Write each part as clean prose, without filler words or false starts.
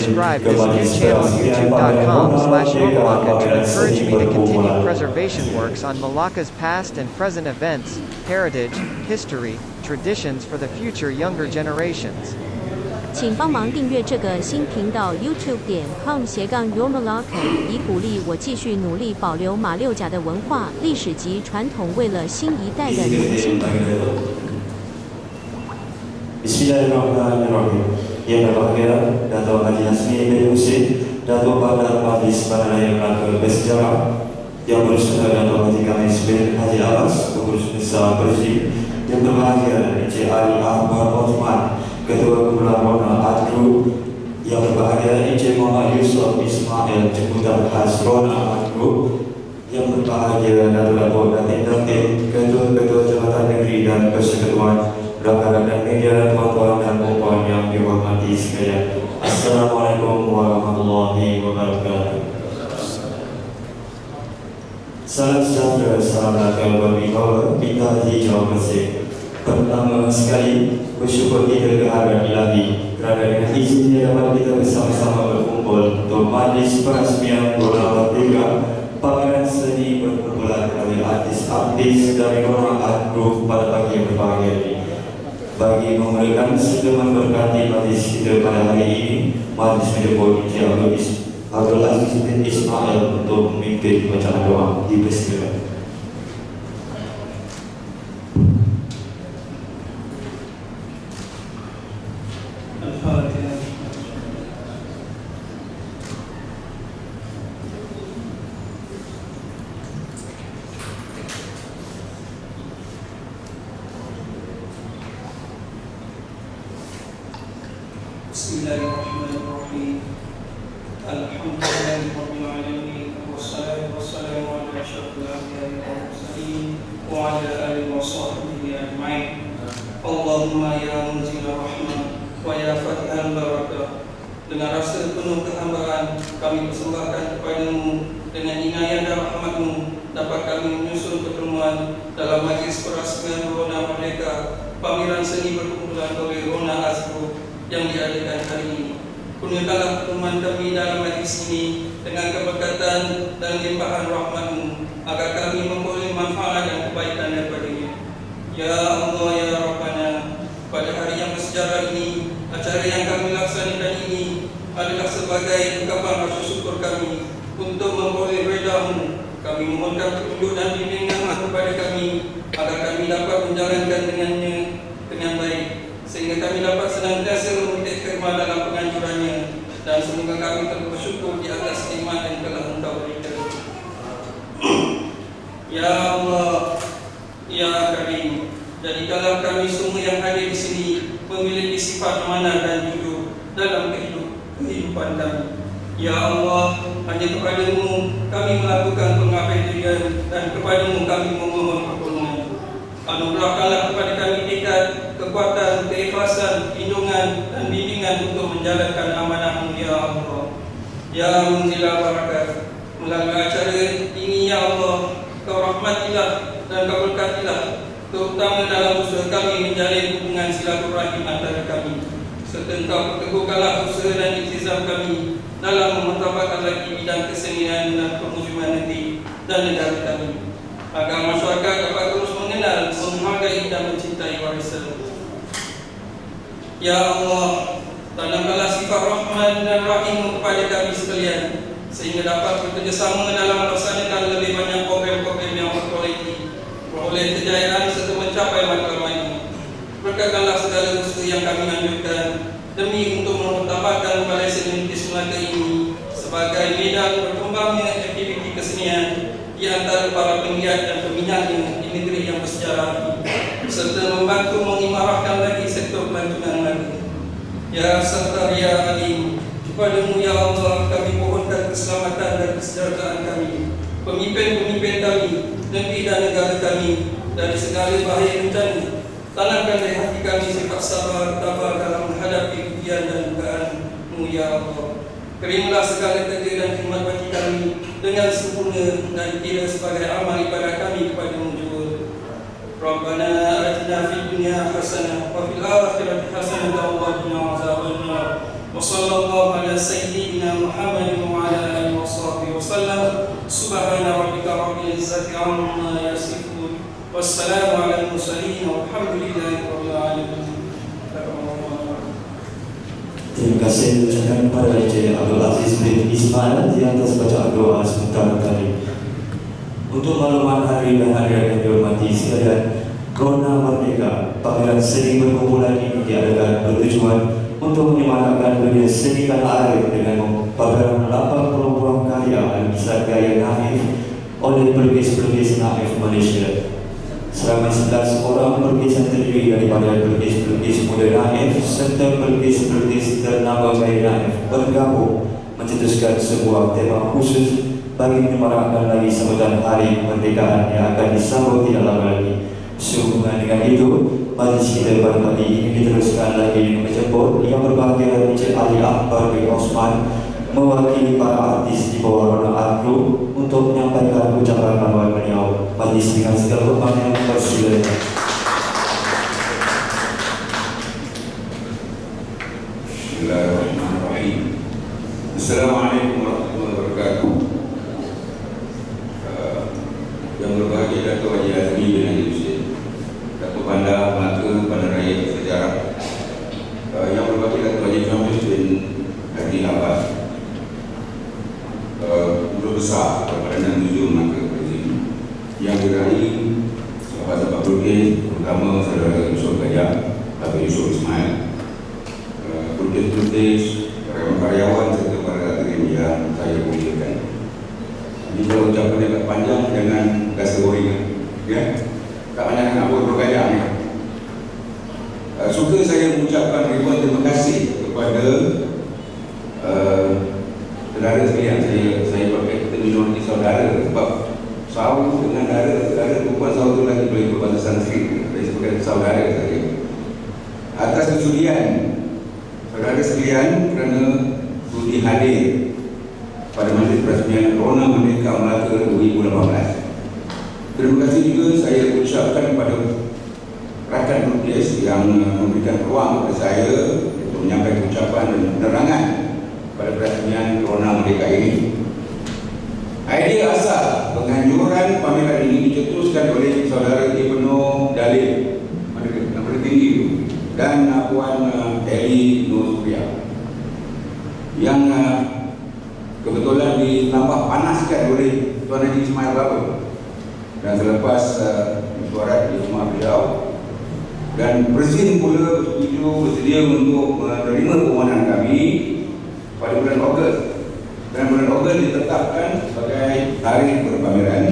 subscribe this new channel youtube.com/Malacca to encourage me to continue preservation works on Malacca's past and present events, heritage, history, traditions for the future younger generations. 请帮忙订阅这个新频道 youtube.com/YourMalacca， 以鼓励我继续努力保留马六甲的文化、历史及传统，为了新一代的年轻人。Bismillahirrahmanirrahim. Yang berbahagia Dato' Haji Hasmi bin Husin, Dato' Badar Majlis Bandaraya Melaka Bersejarah, Yang Bersaudara Dato' Haji Kamis bin Haji Abbas, Pengurus Besar Persib, yang berbahagia Encik Ali Ahmad Osman, Ketua Kumpulan Rona Art Group, yang berbahagia Encik Muhammad Yusof Ismail, Jemputan Khas Rona Art Group, yang berbahagia Dato' Datin, Ketua-Ketua Jabatan Negeri dan Persekutuan rakan dan media, tuan-tuan dan puan yang dihormati sekalian. Assalamualaikum warahmatullahi wabarakatuh. Salam sejahtera, salam natal bagi kita di Jawa Mesir. Pertama sekali, bersyukur kita kehadiran Ilahi kerana dengan izinnya dapat kita bersama-sama berkumpul untuk majlis perasmian Rona Merdeka, pameran seni perkumpulan oleh artis-artis dari Rona Art Group pada pagi yang berbahagia ini. Bagi memulakan serta memberkati majlis kita pada hari ini, majlis menyebut Encik Abdul Aziz bin Ismail untuk memimpin bacaan doa. Dipersilakan. Bismillahirrahmanirrahim. Alhamdulillahirabbil alamin. Wassalatu wassalamu ala asyrafil anbiya'i wal mursalin wa ala alihi wa sahbihi ajma'in. Allahumma ya munzila rahmah wa ya fatihal barakah. Dengan rasa penuh kehambaan kami persembahkan kepadamu, dengan inayah dan rahmatmu dapat kami menyusun pertemuan dalam majlis perasmian Rona Merdeka, pameran seni perkumpulan oleh Rona Art Group yang diadakan hari ini. Kurniakanlah pertemuan kami dalam majlis ini dengan keberkatan dan limpahan rahmat-Mu, agar kami memperoleh manfaat dan kebaikan daripadanya. Ya Allah, Ya Rabbana, pada hari yang bersejarah ini, acara yang kami laksanakan ini adalah sebagai ungkapan rasa syukur kami untuk memperoleh redha-Mu. Kami memohonkan petunjuk dan bimbingan-Mu kepada kami, agar kami dapat menjalankan dengannya dengan baik, sehingga kami dapat senantiasa memetik khidmat dalam penganjurannya, dan semoga kami terus bersyukur di atas nikmat yang telah Engkau berikan. Ya Allah, Ya Karim, jadikanlah kami semua yang hadir di sini memiliki sifat amanah dan jujur dalam kehidupan kami. Ya Allah, hanya kepada-Mu kami melakukan pengabdian, dan kepada-Mu kami memohon pertolongan. Anugerahkanlah kepada kami tekad, kekuatan, keikhlasan, lindungan dan bimbingan untuk menjalankan amanah-Mu, Ya Allah. Ya Munzila Barakat, melalui acara ini, Ya Allah, Kau rahmatilah dan Kau berkatilah, terutama dalam usaha kami menjalin hubungan silaturahim antara kami, serta Engkau perteguhkanlah usaha dan ikhtiar kami dalam memertabatkan lagi bidang kesenian dan pemuziman negeri dan negara kami, agar masyarakat dapat terus mengenal, menghargai dan mencintai warisan. Ya Allah, tanamkanlah sifat rahman dan rahim kepada kami sekalian, sehingga dapat bekerjasama dalam melaksanakan lebih banyak program-program yang berkualiti, beroleh kejayaan serta mencapai matlamat ini. Berkatkanlah segala usaha yang kami lanjutkan demi untuk mempertabatkan Balai Seni Lukis Melaka ini sebagai medan berkembangnya aktiviti kesenian di antara para penggiat dan peminatnya di negeri yang bersejarah ini, serta membantu mengimarahkan lagi sektor pelancongan lagi. Ya Sattar Ya Alim, kepada-Mu Ya Allah kami mohonkan keselamatan dan kesejahteraan kami, pemimpin-pemimpin kami, negeri dan negara kami dari segala bahaya bencana. Tanamkan dari hati kami sifat sabar, tabah dalam menghadapi ujian dan dugaan-Mu Ya Allah. Terimalah segala kerja dan khidmat bagi kami dengan sempurna dan kira sebagai amal ibadah kami kepada-Mu jua. Rabbana atina fid dunya hasanah wa fil akhirati hasanah wa qina azabannar. وصلى الله على سيدنا محمد وعلى آله وصحبه وسلم. سبحان ربك رب العزة عما يصفون والسلام على المرسلين والحمد لله رب العالمين. Terima kasih ucapkan kepada Encik Abdul Aziz bin Ismail di atas bacaan doa sebentar tadi. Untuk makluman hari dan hari yang dihormati sekalian, Rona Merdeka Pameran Seni Berkumpulan ini diadakan bertujuan untuk menyemarakkan dunia seni tanah air dengan pameran 80 buah karya lukisan gaya naif oleh pelukis-pelukis naif Malaysia. Seramai 11 orang pelukis yang terdiri daripada pelukis-pelukis muda naif serta pelukis-pelukis ternama gaya naif bergabung mencetuskan sebuah tema khusus bagi menyemarakkan lagi sambutan hari kemerdekaan yang akan disambut tidak lama lagi. Sehubungan dengan itu, majlis kita pada pagi ini diteruskan lagi dengan menjemput yang berbahagia Encik Ali Akbar bin Osman mewakili para artis di bawah Rona Art Group untuk menyampaikan ucapan lambaran beliau. Majlis dengan segala hormat yang bersilakan. Bismillahirrahmanirrahim. Assalamualaikum warahmatullahi wabarakatuh. Yang berbahagia Dato' Haji Azmi bin Haji Hussein, Dato' Bandar Melaka Bandar Raya Sejarah, yang berbahagia Dato' Haji Khamis bin Haji Abbas, Guru Besar Perdana Nuzul Melaka Prezim, yang diraih sahabat-sahabat pelukis, terutama saudara Yusuf Gajah, Dato' Yusuf Ismail, pelukis-pelukis, karyawan serta para hadirin yang saya muliakan. Ini kalau ucapan yang panjang dengan rasa boring, ya, tak banyak nak buat bergajah ni. Suka saya mengucapkan ribuan terima kasih kepada saudara sekalian. Saya pakai terminologi saudara sebab saudara dengan saudara bukan saudara lagi boleh berbahasa Sanskrit. Saya sebagai saudara saya. Atas kesudian saudara sekalian kerana sudi hadir pada majlis peresmian Rona Merdeka Melaka 2018. Terima kasih juga saya ucapkan kepada rakan pelukis yang memberikan peluang kepada saya untuk menyampaikan ucapan dan penerangan pada peresmian Rona Merdeka ini. Idea asal penganjuran pameran ini dicetuskan oleh saudara Ibnu Dalil Menteri Tinggi dan Puan Eli Nur Suria yang kebetulan ditambah panaskan oleh Tuan Haji Ismail Baba, dan selepas mesyuarat di rumah beliau dan Presiden pula bersedia untuk menerima permohonan kami pada bulan Ogos, dan bulan Ogos ditetapkan sebagai tarikh berpameran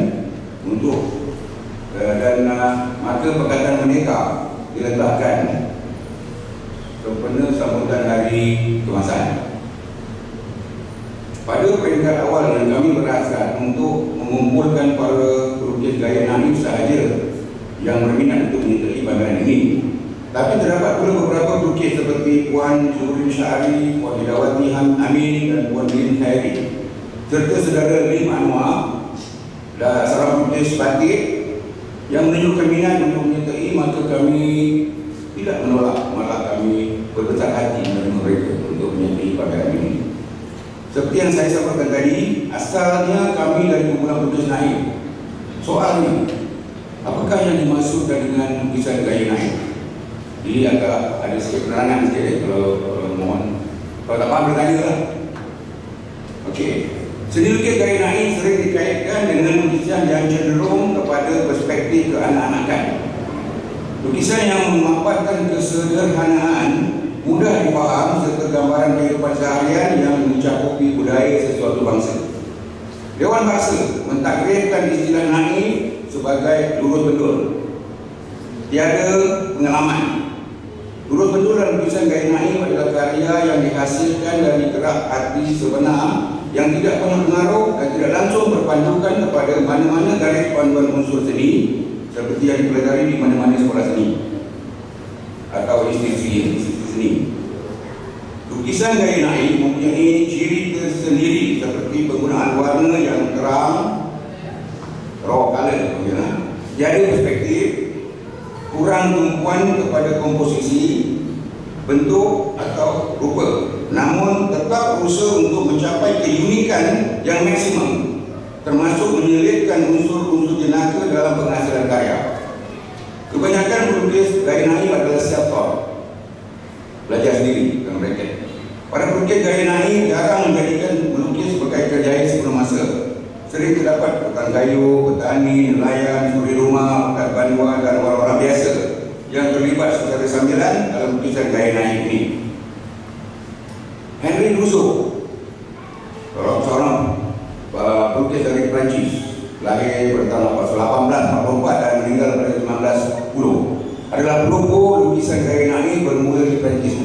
untuk dan maka Pakatan Merdeka diletakkan sempena sambutan hari kebangsaan. Pada peringkat awal yang kami berhasrat untuk mengumpulkan para pelukis gaya naif sahaja yang berminat untuk menyertai pameran ini. Tapi terdapat pula beberapa pelukis seperti Puan Zurin Syahari, Puan Hidawati Amin dan Puan Lin Khairi, serta saudara Lim Anwar dan seorang pelukis batik yang menunjukkan minat untuk menyertai, maka kami tidak menolak, malah kami berbesar hati menerima mereka untuk menyertai pameran ini. Seperti yang saya sampaikan tadi, asalnya kami dari kumpulan pelukis naif. Soalnya, apakah yang dimaksudkan dengan lukisan gaya naif? Jadi agak ada sikit penerangan sikit kalau mohon. Kalau tak faham bertanya lah. Okey. Seni lukis gaya naif sering dikaitkan dengan lukisan yang cenderung kepada perspektif keanak-anakan. Lukisan yang memaparkan kesederhanaan, mudah dipaham serta gambaran kehidupan seharian yang mencakupi budaya sesuatu bangsa. Dewan Bahasa mentakdirkan istilah naif sebagai lurus bendul, tiada pengalaman. Lurus bendul dan lukisan gaya naif adalah karya yang dihasilkan dari gerak hati sebenar yang tidak penuh pengaruh dan tidak langsung berpandukan kepada mana-mana garis panduan unsur seni seperti yang dipelajari di mana-mana sekolah seni atau institusi seni. Lukisan gaya naif mempunyai ciri tersendiri seperti penggunaan warna yang terang, raw color, tiada perspektif, kurang tumpuan kepada komposisi, bentuk atau rupa. namun tetap berusaha untuk mencapai keunikan yang maksimum, termasuk menyelipkan unsur-unsur jenaka dalam penghasilan karya. Kebanyakan pelukis gaya naif adalah self-taught, belajar sendiri dalam bracket. Para pelukis gaya naif jarang menjadikan melukis sebagai kerjaya sebelum masa. Sering terdapat tukang kayu, petani, nelayan, suri rumah, pekat banua dan orang-orang biasa yang terlibat secara sambilan dalam lukisan gaya naif ini. Henry Rousseau, seorang pelukis dari Perancis, lahir pada tahun 1844 dan meninggal pada 1910, adalah pelopor lukisan gaya naif bermula di Perancis.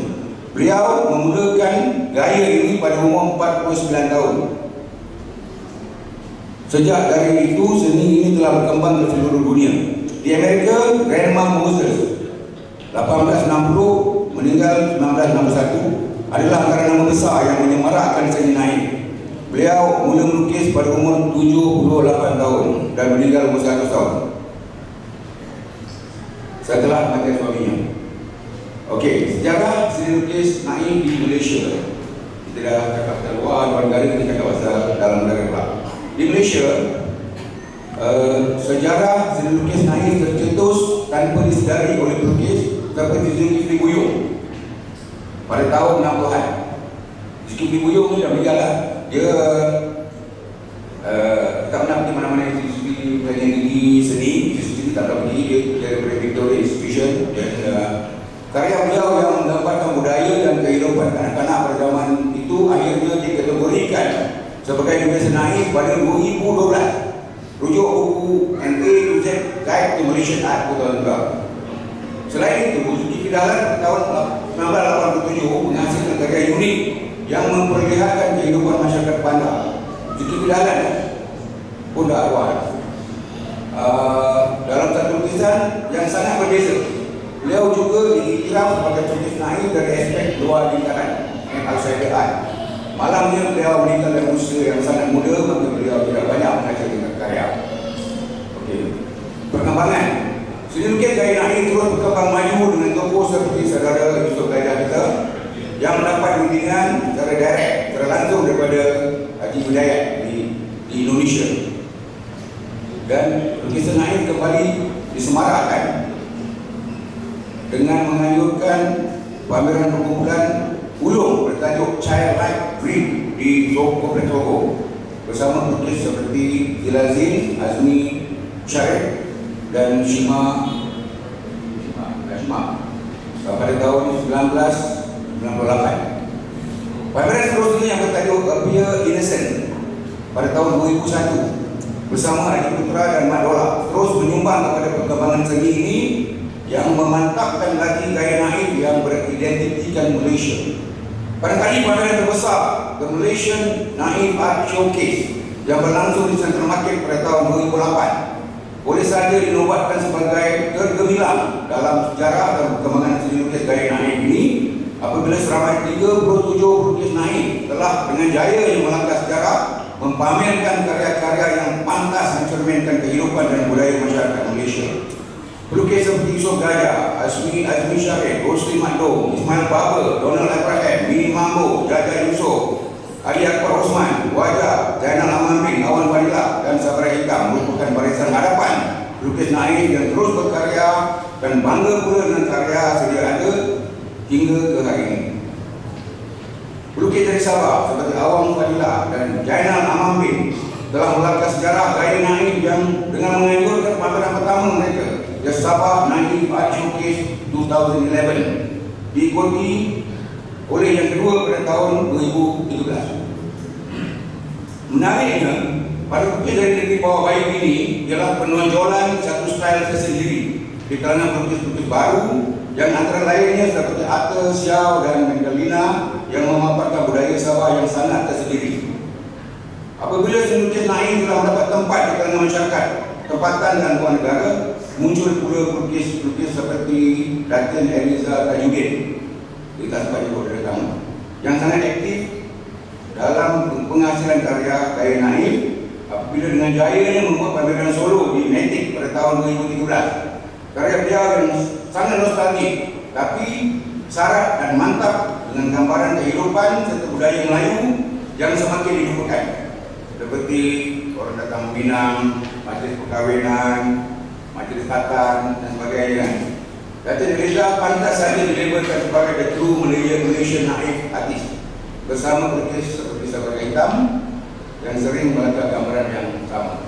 Beliau memulakan gaya ini pada umur 49 tahun. Sejak dari itu, seni ini telah berkembang ke seluruh dunia. Di Amerika, Grandma Moses 1860 meninggal 1961 adalah antara nama besar yang menyemarakkan seni naif. Beliau mula melukis pada umur 78 tahun dan meninggal umur 100 tahun setelah mati suaminya. Okey, sejarah seni lukis naif di Malaysia. Kita dah cakap pasal luar negara, kita cakap pasal dalam negara pula. Di Malaysia, sejarah seni lukis naif tercetus tanpa disedari oleh pelukis seperti Zulkifli Buyung pada tahun 60-an. Zulkifli Buyung ni dah meninggal lah. Dia tak pernah pergi mana-mana institusi pengajian tinggi seni, institusi tak pernah pergi. Dia daripada Victoria Institution, dan karya beliau yang menggambarkan budaya dan kehidupan kanak-kanak pada zaman itu akhirnya dikategorikan sebagai lukisan naif pada 2012. Rujuk buku NA to Z Guide to Malaysian Art tahun 2012. Selain itu, Zulkifli Dahlan tahun 1987 menghasilkan karya unik yang memperlihatkan kehidupan masyarakat bandar. Zulkifli Dahlan pun dah arwah. Dalam satu lukisan yang sangat berbeza, beliau juga diiktiraf sebagai pelukis naif dari aspek luar lingkaran outsider art. Malamnya beliau meninggal dalam usia yang sangat muda, maka beliau tidak banyak menghasilkan karya. Okey. Perkembangan seni lukis gaya naif terus berkembang maju dengan tokoh seperti saudara Yusof Gajah kita yang mendapat bimbingan secara direct, secara langsung daripada Haji Hidayat di Indonesia. Dan lukisan naif kembali disemarakkan dengan menganjurkan pameran perkumpulan ulung bertajuk Childlike Dream di Kompleks Sogo bersama pelukis seperti Zilazin, Azmi Syarif dan Shima pada tahun 1998. Pameran seterusnya yang bertajuk Appear Innocent pada tahun 2001 bersama Haji Putra dan Mat Dola terus menyumbang kepada perkembangan seni ini yang memantapkan lagi gaya naif yang beridentitikan Malaysia. Barangkali pameran terbesar The Malaysian Naif Art Showcase yang berlangsung di Central Market pada tahun 2008 boleh saja dinobatkan sebagai tergemilang dalam sejarah dan perkembangan seni lukis gaya naif ini apabila seramai 37 pelukis naif telah dengan jaya yang melangkah sejarah mempamerkan karya-karya yang pantas mencerminkan kehidupan dan budaya masyarakat Malaysia. Pelukis seperti Yusof Gajah, Azmi Syarif, Rosli Makdum, Ismail Baber, Donald Abraham, Mini Mambo, Jaja Yusof, Ali Akbar Osman, Wajah, Zainal Amambin, Awan Fadilah dan Sabra Hikam merupakan barisan hadapan pelukis naif yang terus berkarya dan bangga pula dengan karya sedia ada hingga ke hari ini. Pelukis dari Sabah seperti Awan Fadilah dan Zainal Amambin telah melangkah sejarah gaya naif yang dengan menganjurkan pameran pertama mereka, The Sabah Naif Art Showcase 2011, diikuti oleh yang kedua pada tahun 2017. Menariknya, pada pelukis dari negeri bawah bayu ini ialah penonjolan satu style tersendiri di kalangan pelukis-pelukis baru yang antara lainnya seperti Atta, Xiao dan Magdalena yang memaparkan budaya Sabah yang sangat tersendiri. Apabila seni lukis naif telah mendapat tempat di kalangan masyarakat, tempatan dan luar negara, muncul pula pelukis-pelukis seperti Datin Eliza Tajuddin, kita sempat juga dari kamu, yang sangat aktif dalam penghasilan karya gaya naif apabila dengan jayanya membuat pameran solo di Matic pada tahun 2013. Karya beliau yang sangat nostalgik tapi syarat dan mantap dengan gambaran kehidupan serta budaya Melayu yang semakin dilupakan, seperti orang datang minang, majlis perkahwinan, majlis khatan dan sebagainya. Datin Reza pantas saja dilabelkan sebagai the true Malaysian naif artist bersama pelukis seperti Sabar Hitam yang sering melakar gambaran yang sama.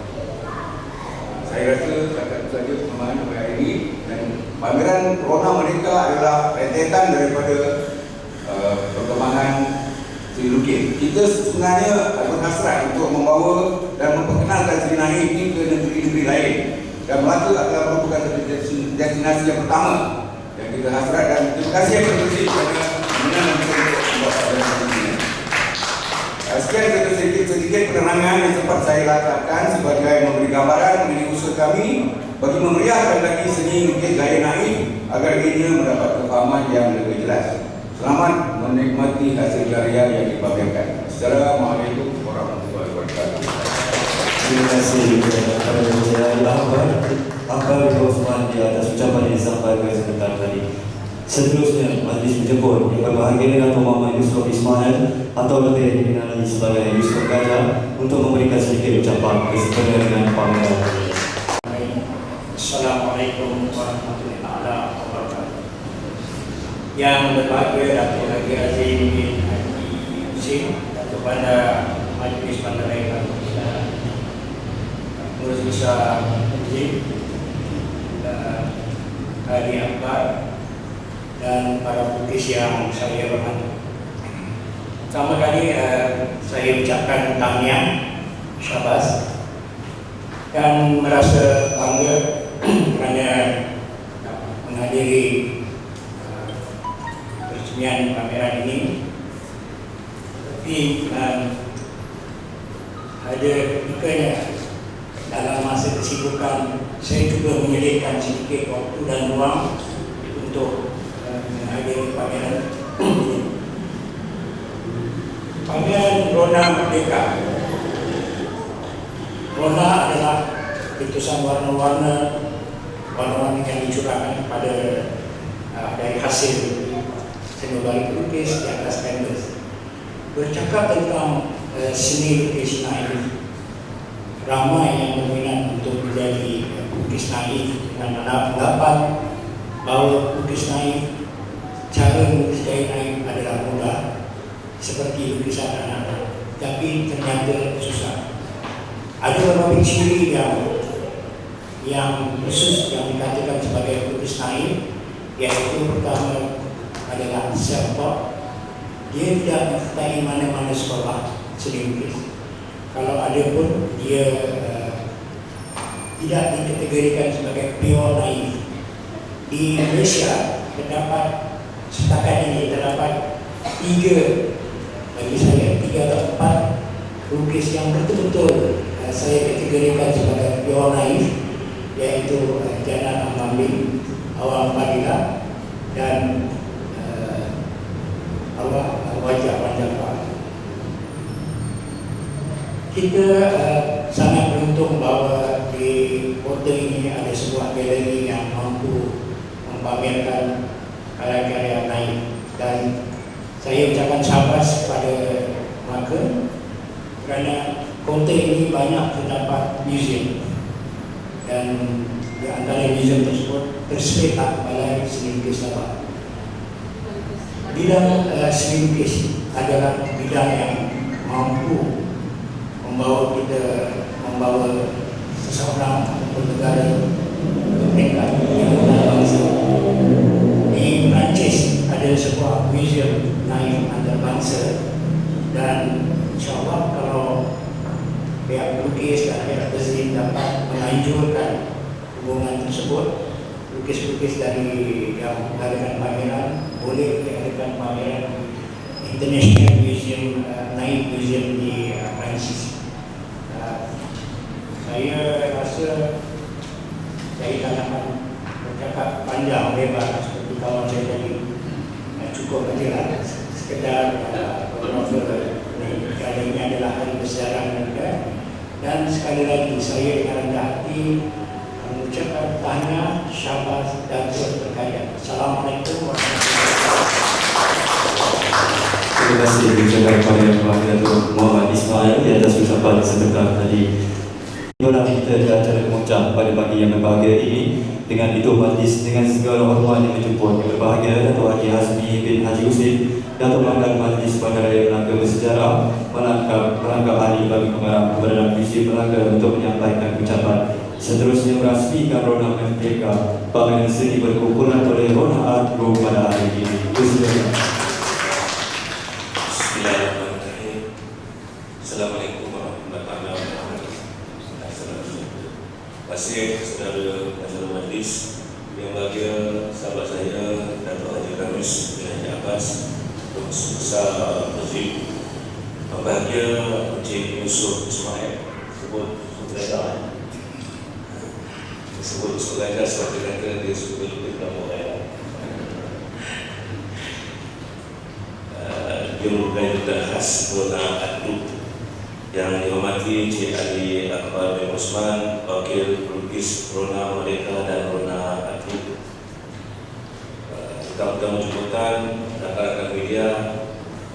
Saya rasa cakap saja perkembangan pada hari ini, dan pameran Corona mereka adalah rentetan daripada perkembangan seni lukis. Kita sebenarnya berhasrat untuk membawa dan memperkenalkan seni naif ini ke negeri-negeri lain, dan Melaka adalah merupakan destinasi yang pertama yang kita hasrat. Dan terima kasih yang terima kepada Minan dan kita untuk membuat pameran ini. Sekian sedikit penerangan yang sempat saya lakukan sebagai memberi gambaran mengenai usaha kami bagi memeriahkan lagi seni lukis gaya naif agar ianya mendapat kefahaman yang lebih jelas. Selamat menikmati hasil karya yang dipamerkan. Assalamualaikum warahmatullahi wabarakatuh. Terima kasih kepada Encik Akbar bin Osman di atas ucapan yang disampaikan sebentar tadi. Seterusnya, majlis menjemput yang berbahagia Dato' Muhammad Yusuf Ismail atau lebih dikenal lagi sebagai Yusuf Gajah untuk memberikan sedikit ucapan berkenaan dengan pameran. Assalamualaikum warahmatullahi wabarakatuh. Yang berbahagia Dato' Haji Azim bin Haji Yusuf dan kepada Majlis Bandarai Pengurus Besar Azim, Ali Akbar dan para pelukis yang saya hormati. Pertama kali saya ucapkan tahniah, syabas, dan merasa bangga kerana menghadiri peresmian pameran ini. Tapi ada ketikanya dalam masa kesibukan saya cuba menyediakan sedikit waktu dan ruang untuk menghadiri pameran. Pameran Rona Merdeka. Rona adalah letusan warna-warna yang dicurahkan pada dari hasil seni pelukis di atas kanvas. Bercakap tentang seni lukis naif, ramai yang berminat untuk menjadi lukis naif dengan pendapat bahawa lukis naif, cara lukis gaya naif adalah mudah seperti lukisan anak-anak, tapi ternyata susah. Ada beberapa ciri yang khusus yang dikatakan sebagai lukis naif, iaitu pertama adalah self-taught. Dia tidak menyertai mana-mana sekolah seni lukis. Kalau ada pun dia tidak dikategorikan sebagai pure naif. Di Malaysia terdapat setakat ini terdapat 3 atau 4 lukis yang betul-betul saya kategorikan sebagai pure naif, iaitu Janan Amambi, Awang Fadilah dan Wajah Panjapa. Kita sangat beruntung bahawa di kota ini ada sebuah galeri yang mampu mempamerkan karya-karya naif, dan saya ucapkan syabas pada Melaka kerana kota ini banyak terdapat museum, dan di antara museum tersebut tersetak Balai Seni Lukis Sabah. Bidang seni lukis adalah bidang yang mampu membawa seseorang atau negara ke peringkat yang bangsa. Di Perancis ada sebuah museum naif antarabangsa, dan insyaAllah kalau pihak pelukis dan pihak Bezin dapat menganjurkan hubungan tersebut, lukis-lukis dari yang mengadakan pameran boleh diadakan pameran International Museum, Naif Museum di Perancis. Saya rasa saya tak akan bercakap panjang lebar seperti kawan saya tadi. Cukup sajalah sekedar beberapa kali ini adalah hari besaran mereka, dan sekali lagi saya dengan rendah hati mengucapkan tahniah, syabas dan terus berkarya. Assalamualaikum warahmatullahi wabarakatuh. Terima kasih diucapkan kepada Yang Berbahagia Datuk Muhammad Ismail di atas ucapan sebentar tadi. Inilah kita di acara mengucap pada pagi yang berbahagia ini dengan itu majlis dengan segala hormat yang menjemput Yang Berbahagia Datuk Haji Hazmi bin Haji Husin Datuk Pelanggan Majlis Bandaraya Melaka Bersejarah merangkap hari bagi pengarah Perdana Visi Melaka untuk menyampaikan ucapan. Seterusnya merasmikan Rona Merdeka pameran seni berkumpulan oleh Rona Art Group pada hari ini. Bismillahirrahmanirrahim. Assalamualaikum warahmatullahi wabarakatuh. Terima kasih saudara Majelis Majlis yang bahagia, sahabat saya Datuk Haji Kamis bin Haji Abbas, Pengurus Besar Masjid, yang bahagia Encik Yusuf Ismail, sebut sutradara, sebut sutradara seperti kata dia suka lebih kamu raya. Dia merupakan duta khas Rona Adlub yang dihormati Encik Ali Akbar bin Osman, Wakil Pelukis Rona Merdeka dan Rona Adlub. Tamu-tamu jemputan, rakan-rakan media,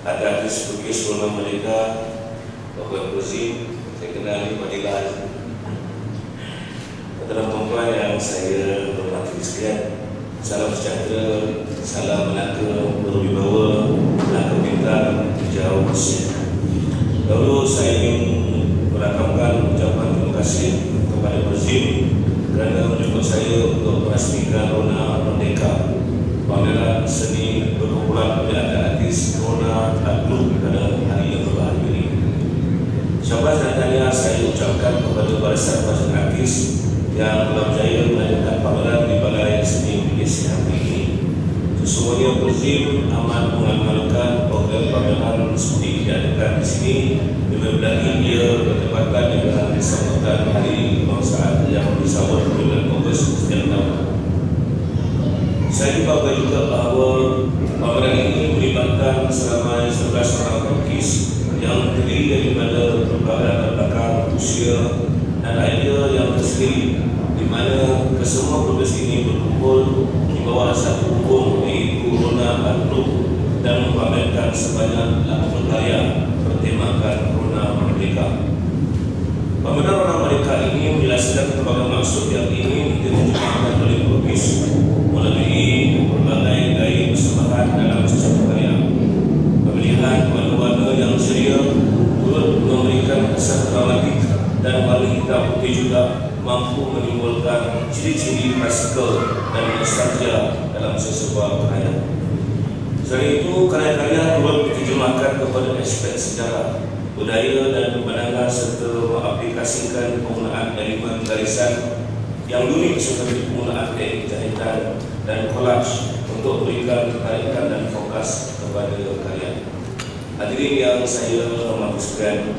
ada artis pelukis Rona Merdeka, Bapak Presiden, saya kenali Fadilah. Tuan-tuan perempuan yang saya hormati sekalian, salam sejahtera, salam Melaka berwibawa, Melaka bintang jauh bersih. Lalu saya ingin merakamkan ucapan terima kasih kepada Presiden kerana menjemput saya untuk merasmikan Rona Merdeka, pameran seni berkumpulan oleh artis Rona Adlub pada hari yang berbahagia ini. Syabas dan tahniah saya ucapkan kepada barisan artis yang telah berjaya melakukan pameran di Balai Seni Malaysia hari ini. Sesungguhnya Presiden amat mengamalkan program pameran seperti diadakan di sini, dimana ia bertepatan dengan sambutan Hari Kebangsaan yang disambut bulan Ogos setiap tahun. Saya juga bahawa pameran ini melibatkan selama 11 orang pelukis yang terdiri daripada berbagai latar belakang, usia dan idea yang tersendiri, di mana kesemua pelukis ini berkumpul di bawah satu hukum iaitu Rona Adlub dan memamerkan sebanyak 80 karya bertemakan Rona Merdeka. Pameran Rona Merdeka ini menjelaskan berbagai maksud yang ingin diterjemahkan oleh pelukis melalui berbagai gaya persembahan dalam setiap karya. Pemilihan warna-warna yang ceria turut memberikan kesan dramatik dan warna hitam putih juga mampu menimbulkan ciri-ciri klasikal dan nostalgia dalam sesebuah karya. Selain itu, karya-karya turut diterjemahkan kepada aspek sejarah, budaya dan pemandangan serta mengaplikasikan penggunaan elemen garisan yang unik seperti penggunaan teknik jahitan dan collage untuk memberikan tarikan dan fokus kepada karya. Hadirin yang saya hormati sekalian,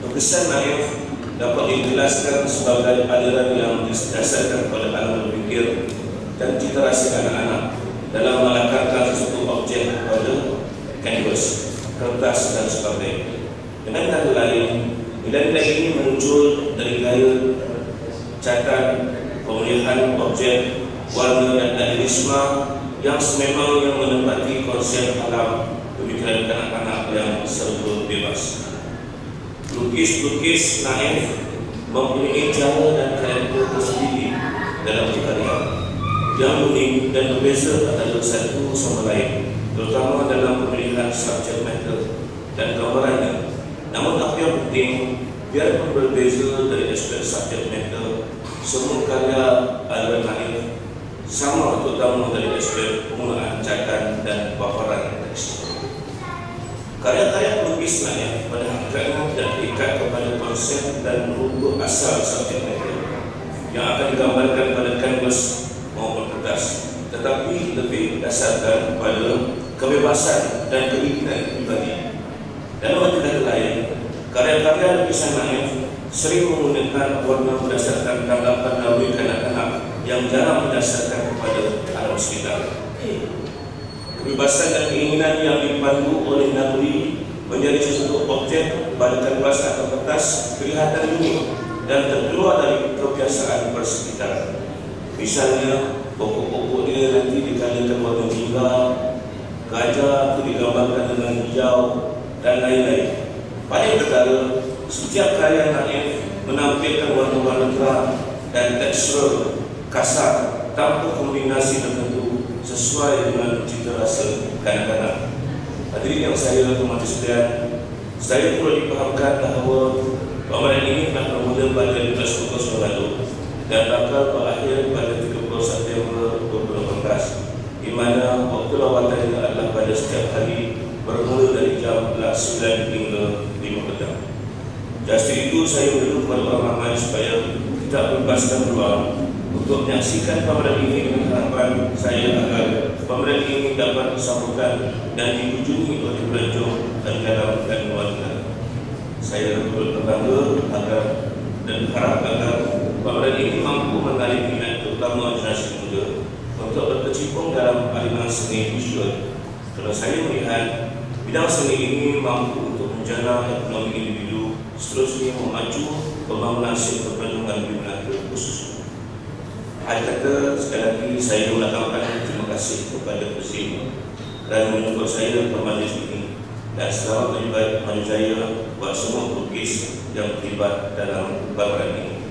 lukisan naif dapat dijelaskan sebagai aliran yang didasarkan pada alam berpikir dan cita rasa anak-anak dalam melakarkan sesuatu objek pada canvas, kertas dan sebagainya. Dengan kata lain, nilai-nilai ini muncul dari gaya catatan, pemilihan objek, warna dan idealisme yang sememangnya menempati konsep alam pemikiran anak-anak yang serba bebas. Lukis-lukis naif mempunyai cara dan karakter tersendiri dalam berkarya yang unik dan berbeza antara satu sama lain, terutama dalam pemilihan subjek matter dan gambarannya. Namun apa yang penting, biarpun berbeza dari aspek subjek matter, semua karya aliran naif sama, terutama dari aspek penggunaan catatan dan paparan teks. Karya-karya pelukis naif pada hakikatnya tidak terikat kepada konsep dan bentuk asal subjek matter yang akan digambarkan pada kanvas maupun kertas, tetapi lebih berdasarkan pada kebebasan dan keinginan pribadi. Dalam arti kata lain, karya-karya lukisan naif sering menggunakan warna berdasarkan tanggapan naluri kanak-kanak yang jarang berdasarkan kepada alam sekitar. Kebebasan dan keinginan yang dipandu oleh naluri menjadi sesuatu objek pada kanvas atau kertas kelihatan unik dan terkeluar dari kebiasaan persekitaran. Misalnya, pokok-pokok dia nanti dikalikan warna jingga, gajah itu digambarkan dengan hijau dan lain-lain. Paling perkara, setiap karya Naif menampilkan warna-warna terang dan tekstur kasar tanpa kombinasi tertentu sesuai dengan cita rasa kanak-kanak. Hadirin yang saya hormati sekalian, saya perlu dipahamkan bahawa pameran ini telah bermula pada 15 Ogos lalu dan bakal berakhir pada 30 September 2018, di mana waktu lawatan adalah pada setiap hari bermula dari jam 9 hingga 5 petang. Jadi itu saya menurut kepada orang ramai supaya tidak bebaskan peluang untuk menyaksikan pameran ini dengan harapan saya agar pameran ini dapat disambutkan dan dikunjungi oleh pelancong dari dalam dan luar negara. Saya berbangga agar dan berharap agar pameran ini mampu menarik minat terutama generasi muda untuk berkecimpung dalam aliran seni visual. Kalau saya melihat bidang seni ini mampu untuk menjana ekonomi individu, seterusnya memacu pembangunan sektor perlindungan di Melaka khususnya. Akhir kata, sekali lagi saya mengucapkan terima kasih kepada Presiden dan menyebut saya ke majlis ini, dan selamat terlibat maju jaya buat semua pelukis yang terlibat dalam pameran ini.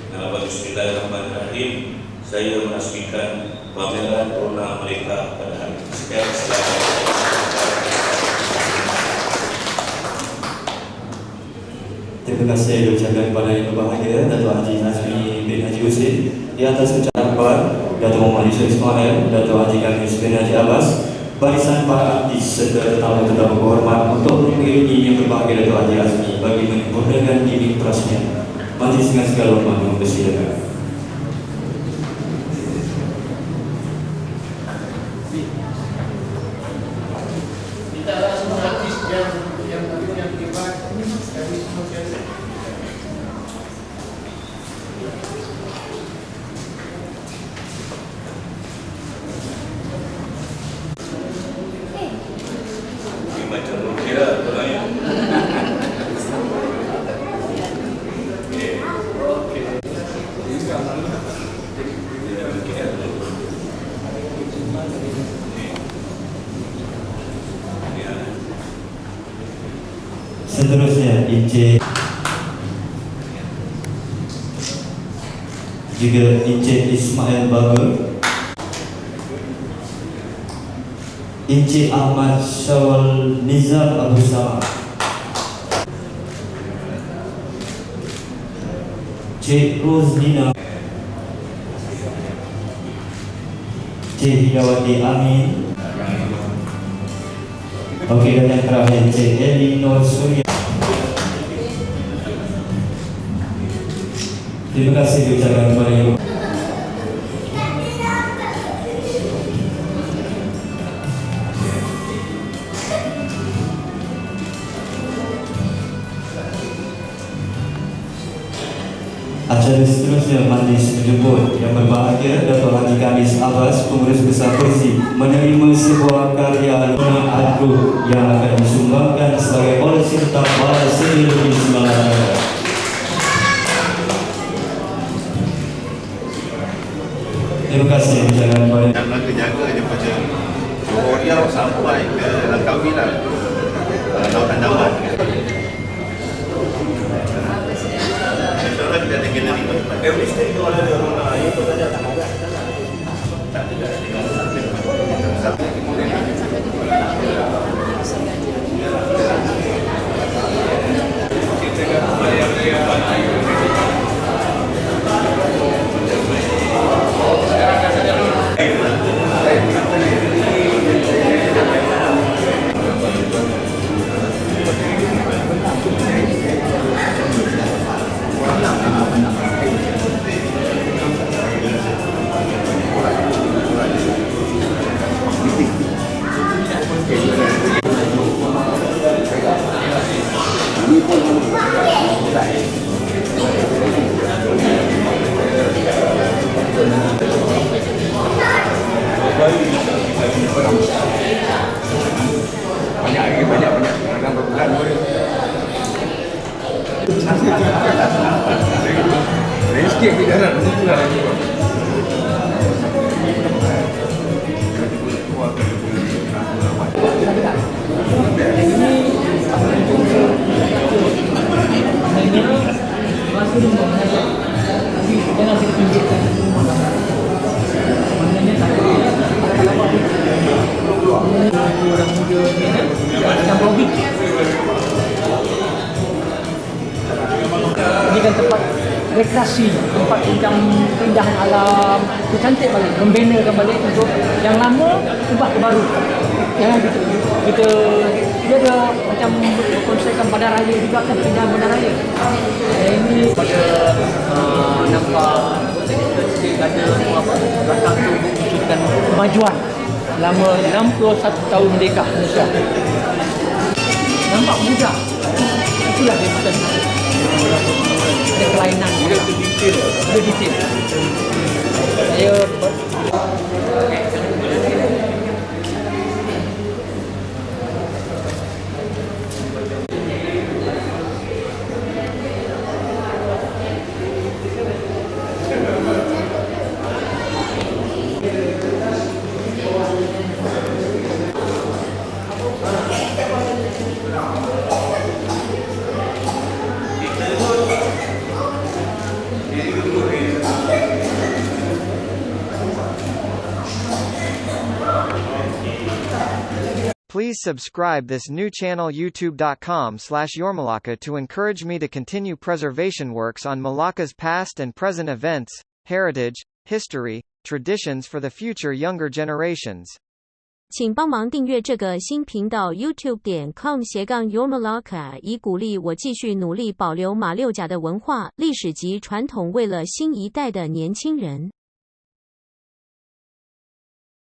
Dalam Bismillahirrahmanirrahim, saya menasmikan pameran warna mereka pada hari ini. Sekian, selamat. Terima kasih diucapkan kepada Yang Berbahagia Datuk Haji Nazmi bin Haji Husin di atas ucapan akbar, Datuk Muhammad Yusuf Ismail, Datuk Haji Kamis bin Haji Abbas, barisan para artis serta tetamu-tetamu berhormat untuk mengiringi Yang Berbahagia Datuk Haji Azmi bagi menyempurnakan dinding perasmian. Majlis dengan segala hormat mempersilakan. Mintalah semua artis yang terlibat kami semua biasa. Ini macam kira orangnya. Seterusnya Encik juga Encik Ismail Bagur, Encik Ahmad Syawal Nizam Abu Sama, Cik Roslina, Cik Hidawati Amin. Okey, dan yang terakhir Cik Elinor Surya. Terima kasih diucapkan kepada Ibu. Acara seterusnya majlis menjemput Yang Berbahagia Datuk Haji Kamis Abbas, Pengurus Besar Persi, menerima sebuah karya Luna Adru yang akan disumbangkan sebagai oleh serta para seni lukis Melaka. Terima kasih diucapkan kepada yang nak jaga daripada Johor Riau sampai ke Langkawi lah, Lautan Dawan. InsyaAllah kita ada galeri tempat. Every state itu ada warna itu saja. Tak ada. Sikit di darat betul lah. rekreasi, tempat keindahan alam, itu cantik balik, membenakan balik untuk yang lama ubah ke baru. Ya, kita dia ada macam berkonsepkan pada raya juga kan, keindahan pada raya. Ini pada nampak ada apa belakang tu wujudkan kemajuan selama 61 tahun merdeka Malaysia. Nampak mudah. Itulah dia bukan ada kelainan dia detail. Dia detail. Saya Please subscribe this new channel youtube.com/yourmalacca to encourage me to continue preservation works on Malacca's past and present events, heritage, history, traditions for the future younger generations. 请帮忙订阅这个新频道 youtube.com/yourmalacca， 以鼓励我继续努力保留马六甲的文化、历史及传统，为了新一代的年轻人。